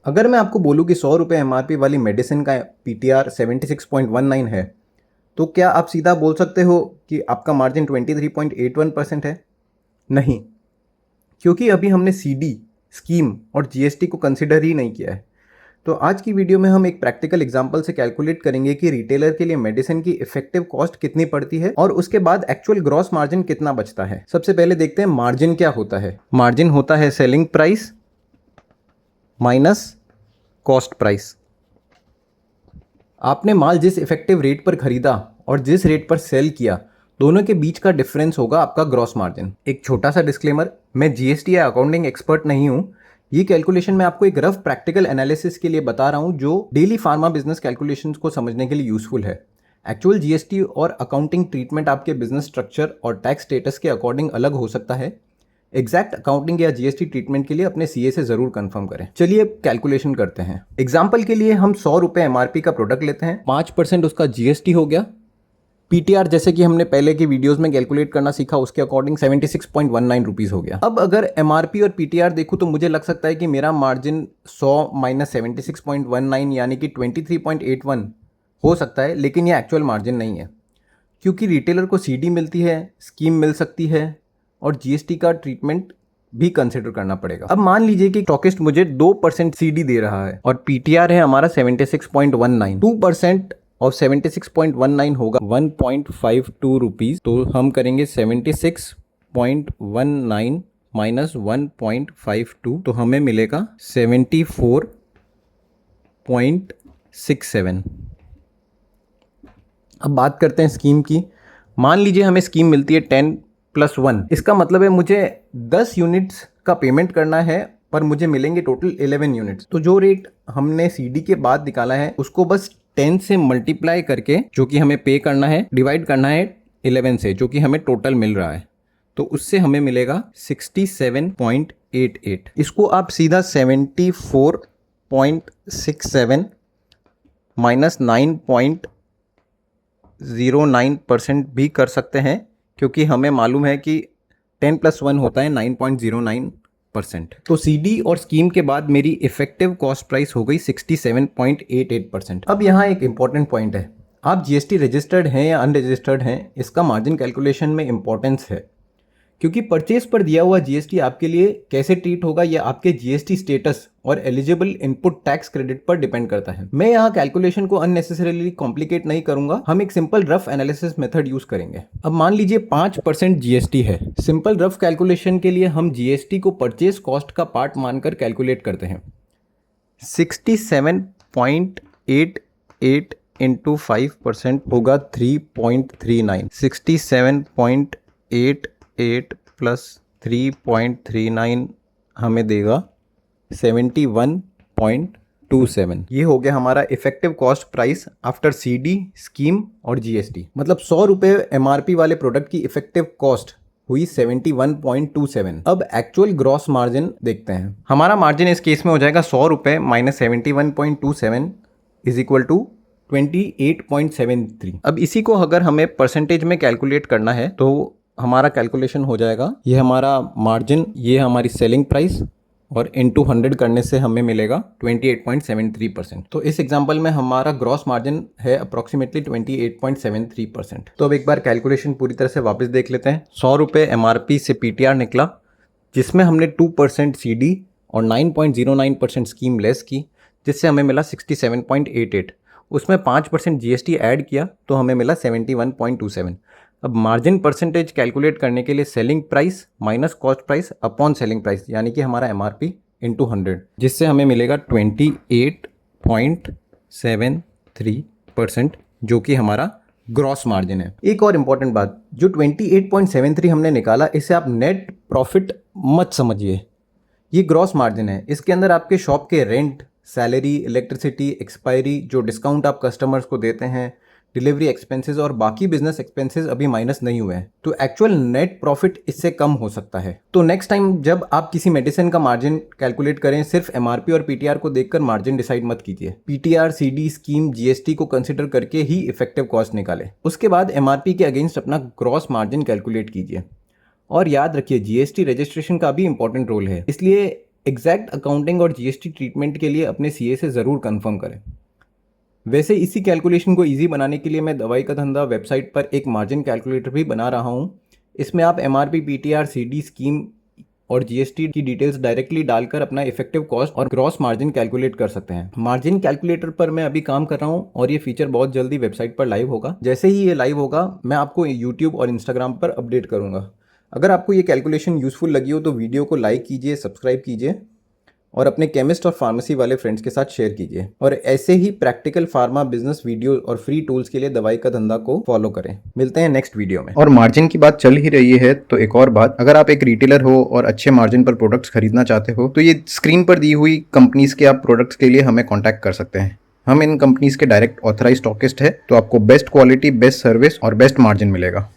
अगर मैं आपको बोलूँ कि 100 रुपये एमआरपी वाली मेडिसिन का पीटीआर 76.19 है, तो क्या आप सीधा बोल सकते हो कि आपका मार्जिन 23.81% है? नहीं, क्योंकि अभी हमने सीडी, स्कीम और जीएसटी को कंसिडर ही नहीं किया है। तो आज की वीडियो में हम एक प्रैक्टिकल एग्जांपल से कैलकुलेट करेंगे कि रिटेलर के लिए मेडिसिन की इफेक्टिव कॉस्ट कितनी पड़ती है और उसके बाद एक्चुअल ग्रॉस मार्जिन कितना बचता है। सबसे पहले देखते हैं मार्जिन क्या होता है। मार्जिन होता है selling price minus cost price. आपने माल जिस इफेक्टिव रेट पर खरीदा और जिस रेट पर सेल किया, दोनों के बीच का डिफरेंस होगा आपका ग्रॉस मार्जिन। एक छोटा सा डिस्क्लेमर, मैं जीएसटी या अकाउंटिंग एक्सपर्ट नहीं हूं। ये कैलकुलेशन मैं आपको एक रफ प्रैक्टिकल एनालिसिस के लिए बता रहा हूं जो डेली फार्मा बिजनेस कैलकुलेशंस को समझने के लिए यूजफुल है। एक्चुअल जीएसटी और अकाउंटिंग ट्रीटमेंट आपके बिजनेस स्ट्रक्चर और टैक्स स्टेटस के अकॉर्डिंग अलग हो सकता है। एग्जैक्ट अकाउंटिंग या जीएसटी ट्रीटमेंट के लिए अपने सीए से जरूर कंफर्म करें। चलिए कैलकुलेशन करते हैं। एग्जाम्पल के लिए हम 100 रुपये एमआरपी का प्रोडक्ट लेते हैं, 5% उसका जीएसटी हो गया। पीटीआर जैसे कि हमने पहले की वीडियोस में कैलकुलेट करना सीखा, उसके अकॉर्डिंग 76.19 रुपीज हो गया। अब अगर एमआरपी और पीटीआर देखूं तो मुझे लग सकता है कि मेरा मार्जिन 100 माइनस 76.19 यानी कि 23.81 हो सकता है, लेकिन यह एक्चुअल मार्जिन नहीं है, क्योंकि रिटेलर को सीडी मिलती है, स्कीम मिल सकती है और जीएसटी का ट्रीटमेंट भी कंसिडर करना पड़ेगा। अब मान लीजिए कि स्टॉकिस्ट मुझे 2% सीडी दे रहा है और पीटीआर है हमारा 76.19। 2% और 76.19 होगा 1.52 रुपीज। तो हम करेंगे 76.19 माइनस 1.52, तो हमें मिलेगा 74.67। अब बात करते हैं स्कीम की। मान लीजिए हमें स्कीम मिलती है 10+1। इसका मतलब है मुझे 10 यूनिट्स का पेमेंट करना है, पर मुझे मिलेंगे टोटल 11 यूनिट्स। तो जो रेट हमने सीडी के बाद निकाला है उसको बस 10 से मल्टीप्लाई करके, जो कि हमें पे करना है, डिवाइड करना है 11 से, जो कि हमें टोटल मिल रहा है। तो उससे हमें मिलेगा 67.88। इसको आप सीधा 74.67 माइनस 9.09% भी कर सकते हैं, क्योंकि हमें मालूम है कि 10+1 होता है 9.09%। तो सीडी और स्कीम के बाद मेरी इफेक्टिव कॉस्ट प्राइस हो गई 67.88%। अब यहाँ एक इंपॉर्टेंट पॉइंट है, आप जीएसटी रजिस्टर्ड हैं या अनरजिस्टर्ड हैं, इसका मार्जिन कैलकुलेशन में इंपॉर्टेंस है, क्योंकि परचेज पर दिया हुआ जीएसटी आपके लिए कैसे ट्रीट होगा यह आपके जीएसटी स्टेटस और एलिजिबल इनपुट टैक्स क्रेडिट पर डिपेंड करता है। मैं यहाँ कैलकुलेशन को अननेसेसरीली कॉम्प्लिकेट नहीं करूंगा, हम एक simple rough analysis method use करेंगे। अब मान लीजिए 5% जीएसटी है। सिंपल रफ कैलकुलेशन के लिए हम जीएसटी को परचेज कॉस्ट का पार्ट मानकर कैलकुलेट करते हैं। 67.88 इंटू 5% होगा 3.39। 67.88 प्लस 3.39 हमें देगा 71.27। ये हो गया हमारा effective cost price after CD, scheme और जीएसटी। मतलब 100 रुपये एमआरपी वाले प्रोडक्ट की इफेक्टिव कॉस्ट हुई 71.27। अब एक्चुअल ग्रॉस मार्जिन देखते हैं। हमारा मार्जिन इस केस में हो जाएगा 100 रुपये माइनस 71.27 इज इक्वल टू 28.73। अब इसी को अगर हमें परसेंटेज में कैलकुलेट करना है तो हमारा कैलकुलेशन हो जाएगा, ये हमारा मार्जिन, ये हमारी सेलिंग प्राइस और इनटू 100 करने से हमें मिलेगा 28.73%। तो इस एग्जांपल में हमारा ग्रॉस मार्जिन है अप्रॉक्सीमेटली 28.73%। तो अब एक बार कैलकुलेशन पूरी तरह से वापस देख लेते हैं। 100 रुपये एमआरपी से पीटीआर निकला, जिसमें हमने 2% सीडी और 9.09% स्कीम लेस की, जिससे हमें मिला 67.88। उसमें 5% जीएसटी ऐड किया तो हमें मिला 71.27। अब मार्जिन परसेंटेज कैलकुलेट करने के लिए selling price minus cost price upon selling price, यानी कि हमारा एमआरपी इंटू 100, जिससे हमें मिलेगा 28.73%, जो कि हमारा ग्रॉस मार्जिन है। एक और इंपॉर्टेंट बात, जो 28.73 हमने निकाला, इसे आप नेट प्रॉफिट मत समझिए, ये ग्रॉस मार्जिन है। इसके अंदर आपके शॉप के रेंट, सैलरी, इलेक्ट्रिसिटी, एक्सपायरी, जो डिस्काउंट आप कस्टमर्स को देते हैं, डिलीवरी एक्सपेंसेस और बाकी बिजनेस एक्सपेंसेस अभी माइनस नहीं हुए हैं, तो एक्चुअल नेट प्रॉफिट इससे कम हो सकता है। तो नेक्स्ट टाइम जब आप किसी मेडिसिन का मार्जिन कैलकुलेट करें, सिर्फ एमआरपी और पीटीआर को देखकर मार्जिन डिसाइड मत कीजिए। पीटीआर, सीडी, स्कीम, जीएसटी को कंसिडर करके ही इफेक्टिव कॉस्ट निकालें। उसके बाद एमआरपी के अगेंस्ट अपना ग्रॉस मार्जिन कैलकुलेट कीजिए। और याद रखिए, जीएसटी रजिस्ट्रेशन का भी इंपॉर्टेंट रोल है, इसलिए एग्जैक्ट अकाउंटिंग और जीएसटी ट्रीटमेंट के लिए अपने सीए से ज़रूर कंफर्म करें। वैसे इसी कैलकुलेशन को इजी बनाने के लिए मैं दवाई का धंधा वेबसाइट पर एक मार्जिन कैलकुलेटर भी बना रहा हूँ। इसमें आप एमआरपी, पीटीआर, सीडी, स्कीम और जीएसटी की डिटेल्स डायरेक्टली डालकर अपना इफेक्टिव कॉस्ट और ग्रॉस मार्जिन कैलकुलेट कर सकते हैं। मार्जिन कैलकुलेटर पर मैं अभी काम कर रहा हूँ और ये फीचर बहुत जल्दी वेबसाइट पर लाइव होगा। जैसे ही ये लाइव होगा मैं आपको यूट्यूब और इंस्टाग्राम पर अपडेट करूँगा। अगर आपको ये कैलकुलेशन यूज़फुल लगी हो तो वीडियो को लाइक कीजिए, सब्सक्राइब कीजिए और अपने केमिस्ट और फार्मेसी वाले फ्रेंड्स के साथ शेयर कीजिए। और ऐसे ही प्रैक्टिकल फार्मा बिजनेस वीडियो और फ्री टूल्स के लिए दवाई का धंधा को फॉलो करें। मिलते हैं नेक्स्ट वीडियो में। और मार्जिन की बात चल ही रही है तो एक और बात, अगर आप एक रिटेलर हो और अच्छे मार्जिन पर प्रोडक्ट्स खरीदना चाहते हो तो ये स्क्रीन पर दी हुई कंपनीज के आप प्रोडक्ट्स के लिए हमें कांटेक्ट कर सकते हैं। हम इन कंपनीज के डायरेक्ट ऑथराइज स्टॉकिस्ट है, तो आपको बेस्ट क्वालिटी, बेस्ट सर्विस और बेस्ट मार्जिन मिलेगा।